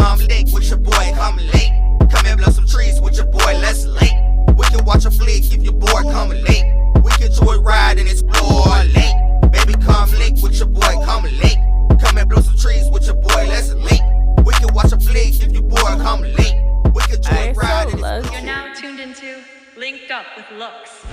come link with your boy, come link. Come and blow some trees with your boy, let's link. We can watch a flick if you're bored, come link. We can joyride and explore, link. Baby, come link with your boy, come link. Come and blow some trees with your boy, let's link. We can watch a flick if you're bored, come link. We can joyride and explore. You're now tuned into Linked Up with Lux.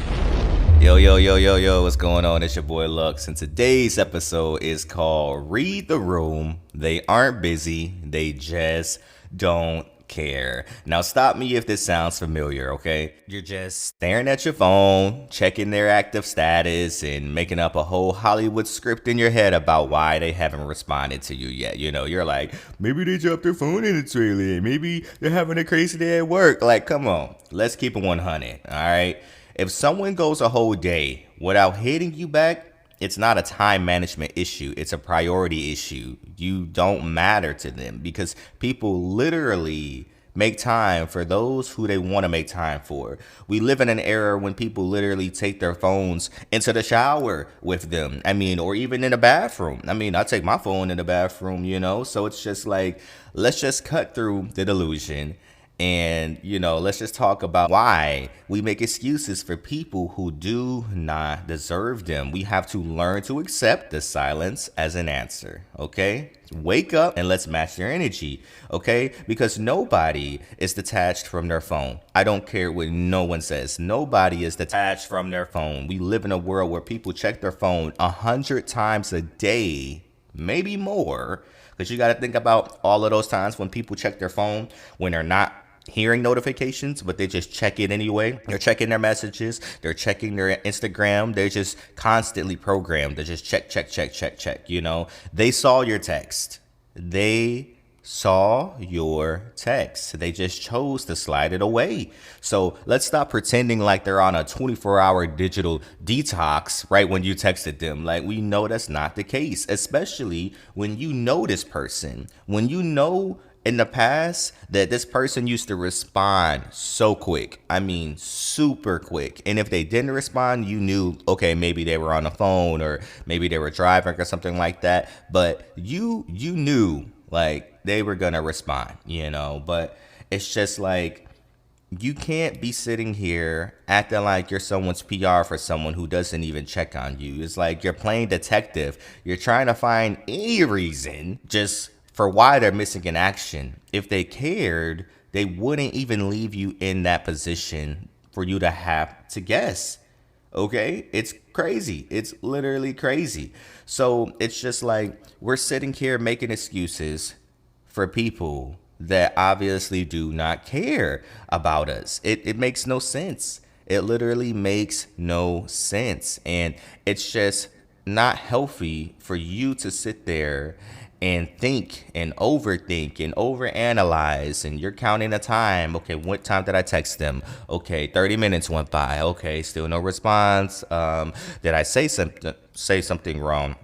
Yo, what's going on? It's your boy Lux, and today's episode is called Read the Room. They aren't busy, they just don't care. Now stop me if this sounds familiar, okay? You're just staring at your phone, checking their active status, and making up a whole Hollywood script in your head about why they haven't responded to you yet. You know, you're like, maybe they dropped their phone in the toilet, maybe they're having a crazy day at work. Like, come on, let's keep it 100, all right? If someone goes a whole day without hitting you back, it's not a time management issue. It's a priority issue. You don't matter to them because people literally make time for those who they want to make time for. We live in an era when people literally take their phones into the shower with them. I mean, or even in the bathroom. I mean, I take my phone in the bathroom, you know? So it's just like, let's just cut through the delusion. And, you know, let's just talk about why we make excuses for people who do not deserve them. We have to learn to accept the silence as an answer, okay? Wake up and let's match your energy, okay? Because nobody is detached from their phone. I don't care what no one says. Nobody is detached from their phone. We live in a world where people check their phone 100 times a day, maybe more. Because you got to think about all of those times when people check their phone when they're not hearing notifications, but they just check it anyway. They're checking their messages. They're checking their Instagram. They're just constantly programmed to just check. You know, they saw your text. They just chose to slide it away. So let's stop pretending like they're on a 24-hour digital detox right when you texted them. Like, we know that's not the case, especially when you know this person. When you know in the past that this person used to respond so quick. I mean, super quick. And if they didn't respond, you knew, okay, maybe they were on the phone or maybe they were driving or something like that. But you knew like they were gonna respond, you know. But it's just like, you can't be sitting here acting like you're someone's PR for someone who doesn't even check on you. It's like you're playing detective. You're trying to find any reason just for why they're missing in action. If they cared, they wouldn't even leave you in that position for you to have to guess. Okay? It's crazy. It's literally crazy. So it's just like we're sitting here making excuses for people that obviously do not care about us. It makes no sense. It literally makes no sense. And it's just not healthy for you to sit there and think and overthink and overanalyze, and you're counting the time. Okay, what time did I text them? Okay, 30 minutes went by. Okay, still no response. Did I say something wrong?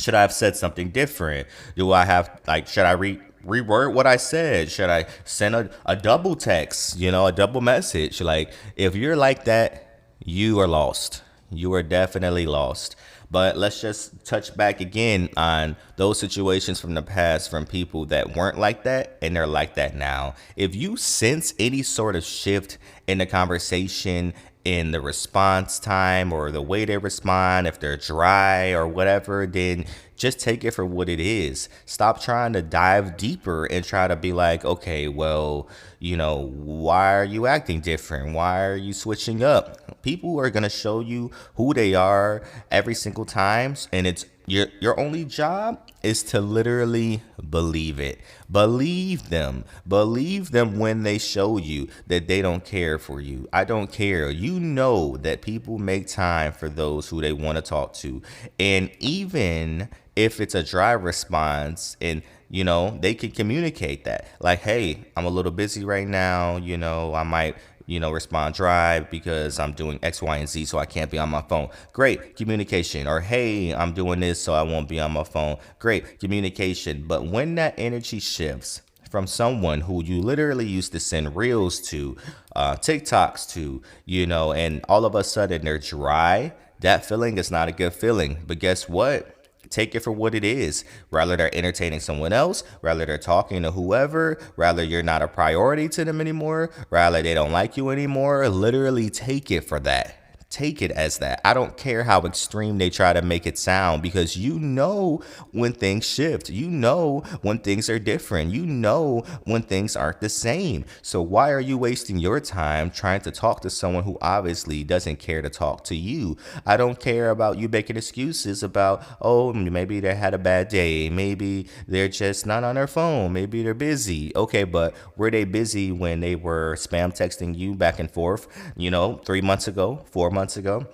Should I have said something different? Should I reword what I said? Should I send a double text, you know, a double message? Like, if you're like that, you are lost. You are definitely lost. But let's just touch back again on those situations from the past from people that weren't like that and they're like that now. If you sense any sort of shift in the conversation, in the response time or the way they respond, if they're dry or whatever, then just take it for what it is. Stop trying to dive deeper and try to be like, okay, well, you know, why are you acting different? Why are you switching up? People are going to show you who they are every single time, and it's your only job is to literally believe it. Believe them. Believe them when they show you that they don't care for you. I don't care. You know that people make time for those who they want to talk to. And even if it's a dry response, and you know, they can communicate that. Like, hey, I'm a little busy right now. You know, I might, you know, respond dry because I'm doing X, Y, and Z, so I can't be on my phone. Great communication. Or, hey, I'm doing this, so I won't be on my phone. Great communication. But when that energy shifts from someone who you literally used to send reels to, TikToks to, you know, and all of a sudden they're dry, that feeling is not a good feeling. But guess what? Take it for what it is. Rather they're entertaining someone else, rather they're talking to whoever, rather you're not a priority to them anymore, rather they don't like you anymore. Literally take it for that. Take it as that. I don't care how extreme they try to make it sound, because you know when things shift. You know when things are different. You know when things aren't the same. So why are you wasting your time trying to talk to someone who obviously doesn't care to talk to you? I don't care about you making excuses about, oh, maybe they had a bad day. Maybe they're just not on their phone. Maybe they're busy. Okay, but were they busy when they were spam texting you back and forth, 3 months ago, 4 months ago?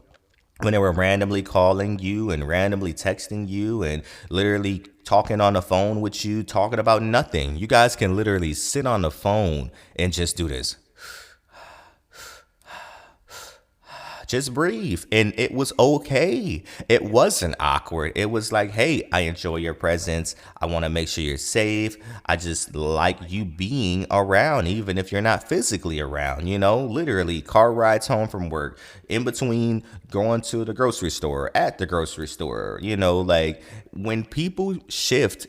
When they were randomly calling you and randomly texting you and literally talking on the phone with you, talking about nothing. You guys can literally sit on the phone and just do this. Just breathe. And it was okay. It wasn't awkward. It was like, hey, I enjoy your presence. I want to make sure you're safe. I just like you being around, even if you're not physically around, literally car rides home from work, in between going to the grocery store, at the grocery store, like when people shift,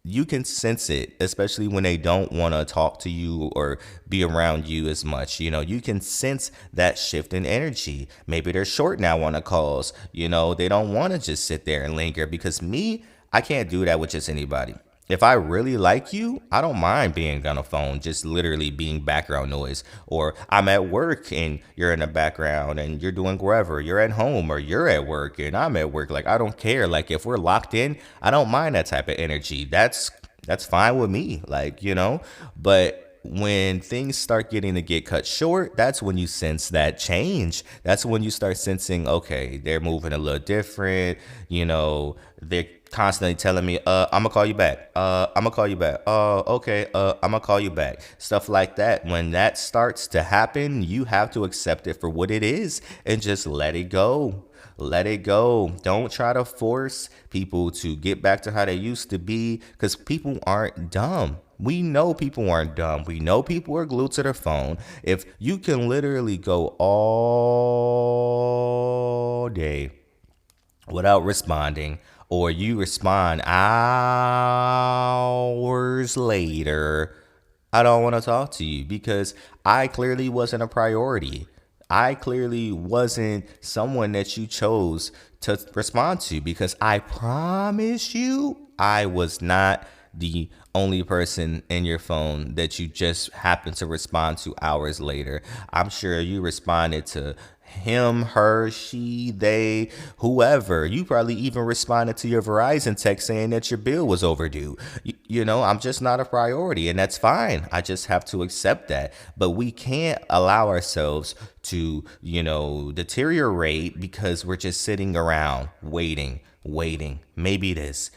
you can sense it, especially when they don't want to talk to you or be around you as much. You can sense that shift in energy. Maybe they're short now on the calls. They don't want to just sit there and linger, because I can't do that with just anybody. If I really like you, I don't mind being on a phone, just literally being background noise. Or I'm at work and you're in the background and you're doing wherever. You're at home or you're at work and I'm at work. Like, I don't care. Like, if we're locked in, I don't mind that type of energy. That's fine with me. But when things start getting to get cut short, that's when you sense that change. That's when you start sensing, okay, they're moving a little different. They're constantly telling me, I'm gonna call you back. I'm gonna call you back. Okay. I'm gonna call you back. Stuff like that. When that starts to happen, you have to accept it for what it is and just let it go. Let it go. Don't try to force people to get back to how they used to be, because people aren't dumb. We know people aren't dumb. We know people are glued to their phone. If you can literally go all day without responding, or you respond hours later, I don't want to talk to you, because I clearly wasn't a priority. I clearly wasn't someone that you chose to respond to, because I promise you, I was not the only person in your phone that you just happened to respond to hours later. I'm sure you responded to him, her, she, they, whoever. You probably even responded to your Verizon text saying that your bill was overdue. I'm just not a priority, and that's fine. I just have to accept that. But we can't allow ourselves to, deteriorate because we're just sitting around waiting. Maybe this.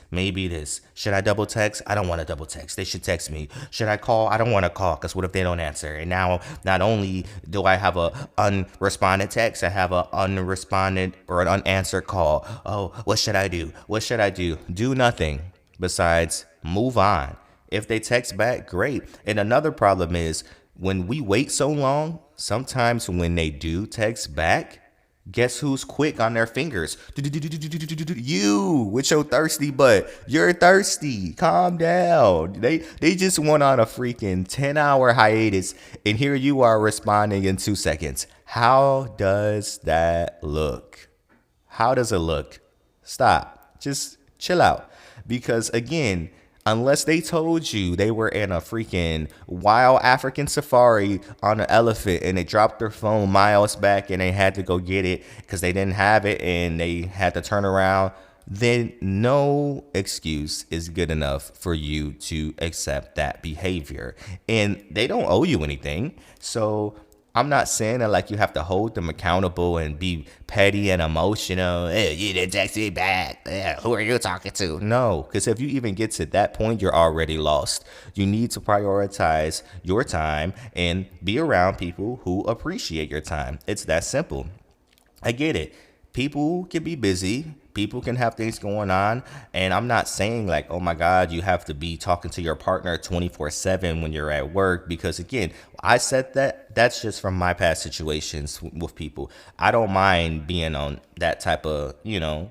Should I double text? I don't want to double text. They should text me. Should I call? I don't want to call, because what if they don't answer? And now, not only do I have a unresponded text, I have a unresponded or an unanswered call. Oh, what should I do? Do nothing besides move on. If they text back, great. And another problem is, when we wait so long, sometimes when they do text back, guess who's quick on their fingers? You, with your thirsty butt. You're thirsty. Calm down. They just went on a freaking 10-hour hiatus, and here you are responding in 2 seconds. How does that look? How does it look? Stop. Just chill out. Because again, unless they told you they were in a freaking wild African safari on an elephant and they dropped their phone miles back and they had to go get it because they didn't have it and they had to turn around, then no excuse is good enough for you to accept that behavior. And they don't owe you anything. So I'm not saying that like you have to hold them accountable and be petty and emotional. Hey, you didn't text me back. Who are you talking to? No, because if you even get to that point, you're already lost. You need to prioritize your time and be around people who appreciate your time. It's that simple. I get it. People can be busy. People can have things going on, and I'm not saying like, oh my God, you have to be talking to your partner 24/7 when you're at work, because again, I said that's just from my past situations with people. I don't mind being on that type of,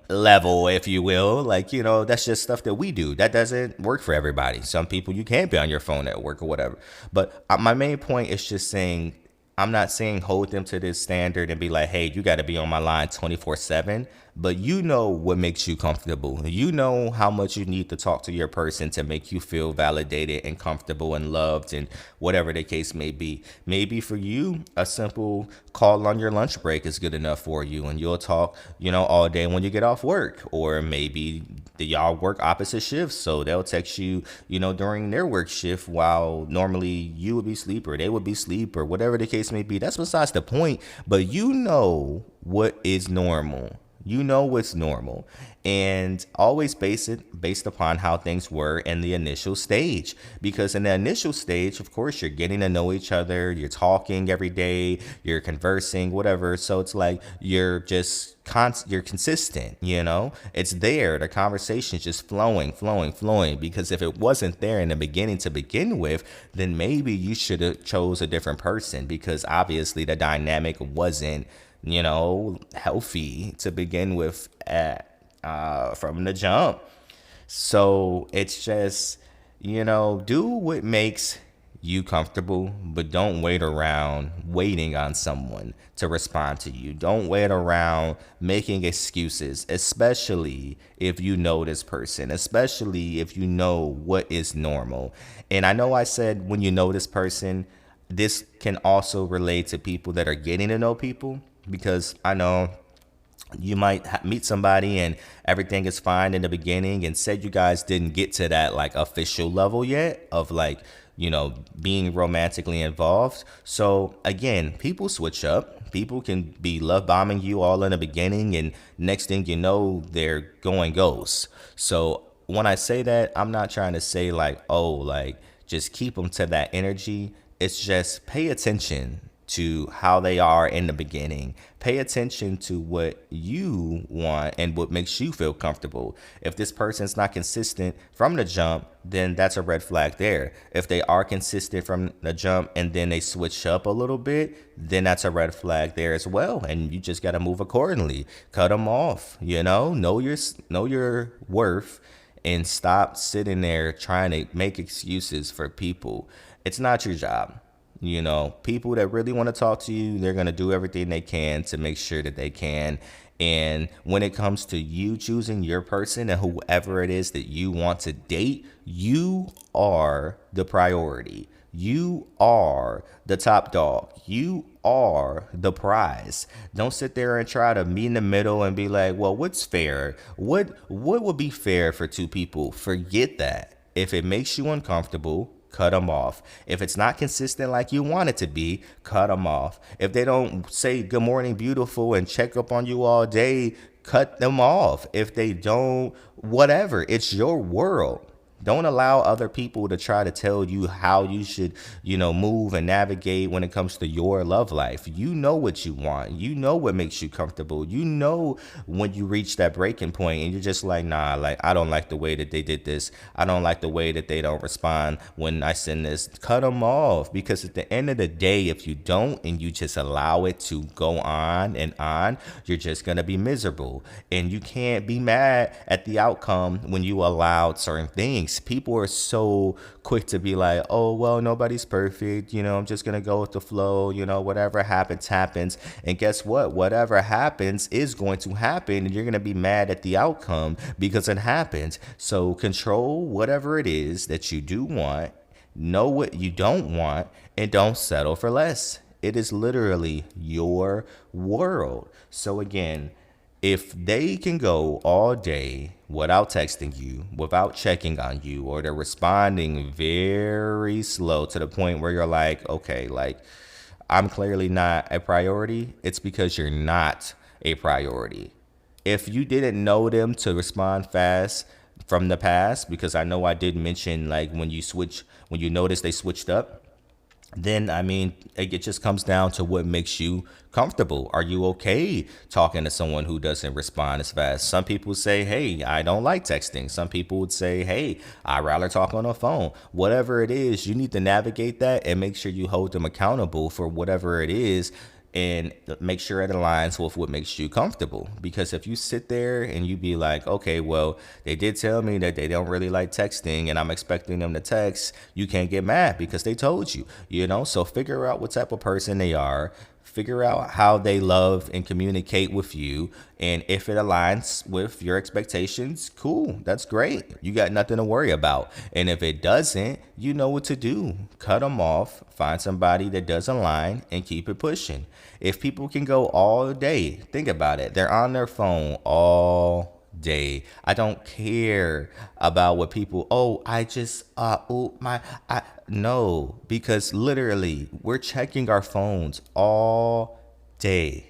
level, if you will. Like, that's just stuff that we do. That doesn't work for everybody. Some people, you can't be on your phone at work or whatever. But my main point is just saying, I'm not saying hold them to this standard and be like, hey, you got to be on my line 24/7. But you know what makes you comfortable. You know how much you need to talk to your person to make you feel validated and comfortable and loved, and whatever the case may be. Maybe for you, a simple call on your lunch break is good enough for you, and you'll talk, all day when you get off work. Or maybe y'all work opposite shifts, so they'll text you, during their work shift, while normally you would be asleep or they would be asleep, or whatever the case may be. That's besides the point. But you know what is normal. You know what's normal, and always base it based upon how things were in the initial stage. Because in the initial stage, of course, you're getting to know each other, you're talking every day, you're conversing, whatever. So it's like you're just you're consistent, it's there. The conversation's just flowing. Because if it wasn't there in the beginning to begin with, then maybe you should have chose a different person, because obviously the dynamic wasn't healthy to begin with from the jump. So it's just, do what makes you comfortable, but don't wait around waiting on someone to respond to you. Don't wait around making excuses, especially if you know this person, especially if you know what is normal. And I know I said when you know this person, this can also relate to people that are getting to know people, because I know you might meet somebody and everything is fine in the beginning, and said you guys didn't get to that like official level yet of like, being romantically involved. So again, people switch up. People can be love bombing you all in the beginning, and next thing you know, they're going ghost. So when I say that, I'm not trying to say like, oh, like just keep them to that energy. It's just pay attention to how they are in the beginning. Pay attention to what you want and what makes you feel comfortable. If this person's not consistent from the jump, then that's a red flag there. If they are consistent from the jump and then they switch up a little bit, then that's a red flag there as well. And you just got to move accordingly. Cut them off, know your worth, and stop sitting there trying to make excuses for people. It's not your job. People that really want to talk to you, they're going to do everything they can to make sure that they can. And when it comes to you choosing your person and whoever it is that you want to date, you are the priority. You are the top dog. You are the prize. Don't sit there and try to meet in the middle and be like, well, what's fair? What would be fair for two people? Forget that. If it makes you uncomfortable, cut them off. If it's not consistent like you want it to be, cut them off. If they don't say good morning, beautiful, and check up on you all day, cut them off. If they don't, whatever, it's your world. Don't allow other people to try to tell you how you should, move and navigate when it comes to your love life. You know what you want. You know what makes you comfortable. You know when you reach that breaking point and you're just like, nah, like, I don't like the way that they did this. I don't like the way that they don't respond when I send this. Cut them off, because at the end of the day, if you don't and you just allow it to go on and on, you're just going to be miserable. And you can't be mad at the outcome when you allowed certain things. People are so quick to be like, oh, well, nobody's perfect. I'm just going to go with the flow. Whatever happens. And guess what? Whatever happens is going to happen. And you're going to be mad at the outcome because it happened. So control whatever it is that you do want. Know what you don't want, and don't settle for less. It is literally your world. So again, if they can go all day without texting you, without checking on you, or they're responding very slow to the point where you're like, okay, like, I'm clearly not a priority, it's because you're not a priority. If you didn't know them to respond fast from the past, because I know I did mention like when you notice they switched up, then I mean, it just comes down to what makes you comfortable. Are you okay talking to someone who doesn't respond as fast? Some people say, hey, I don't like texting. Some people would say, hey, I'd rather talk on the phone. Whatever it is, you need to navigate that and make sure you hold them accountable for whatever it is, and make sure it aligns with what makes you comfortable. Because if you sit there and you be like, okay, well, they did tell me that they don't really like texting and I'm expecting them to text, you can't get mad because they told you, you know? So figure out what type of person they are. Figure out how they love and communicate with you. And if it aligns with your expectations, cool. That's great. You got nothing to worry about. And if it doesn't, you know what to do. Cut them off, find somebody that does align, and keep it pushing. If people can go all day, think about it. They're on their phone all day. I don't care about what people, no, because literally we're checking our phones all day,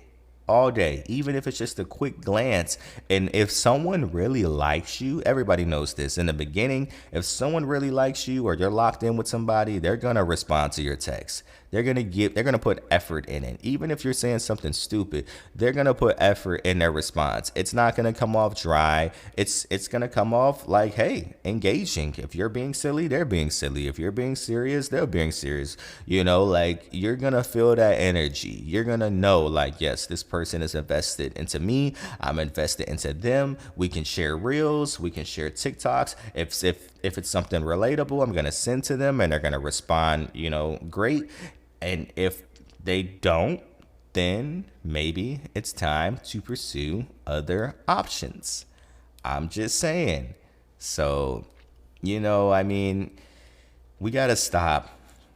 even if it's just a quick glance. And if someone really likes you, everybody knows this in the beginning, if someone really likes you or you're locked in with somebody, they're going to respond to your text. They're going to put effort in it. Even if you're saying something stupid, they're going to put effort in their response. It's not going to come off dry. It's going to come off like, hey, engaging. If you're being silly, they're being silly. If you're being serious, they're being serious. You know, like, you're going to feel that energy. You're going to know, like, yes, this person is invested into me. I'm invested into them. We can share reels. We can share TikToks. If it's something relatable, I'm going to send to them and they're going to respond, you know, great. And if they don't, then maybe it's time to pursue other options. I'm just saying. So, you know, I mean, we got to stop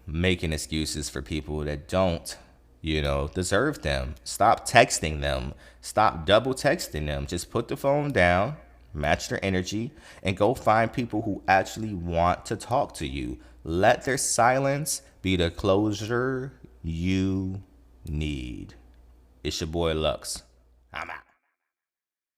making excuses for people that don't, you know, deserve them. Stop texting them. Stop double texting them. Just put the phone down, match their energy, and go find people who actually want to talk to you. Let their silence be the closure you need. It's your boy Lux. I'm out.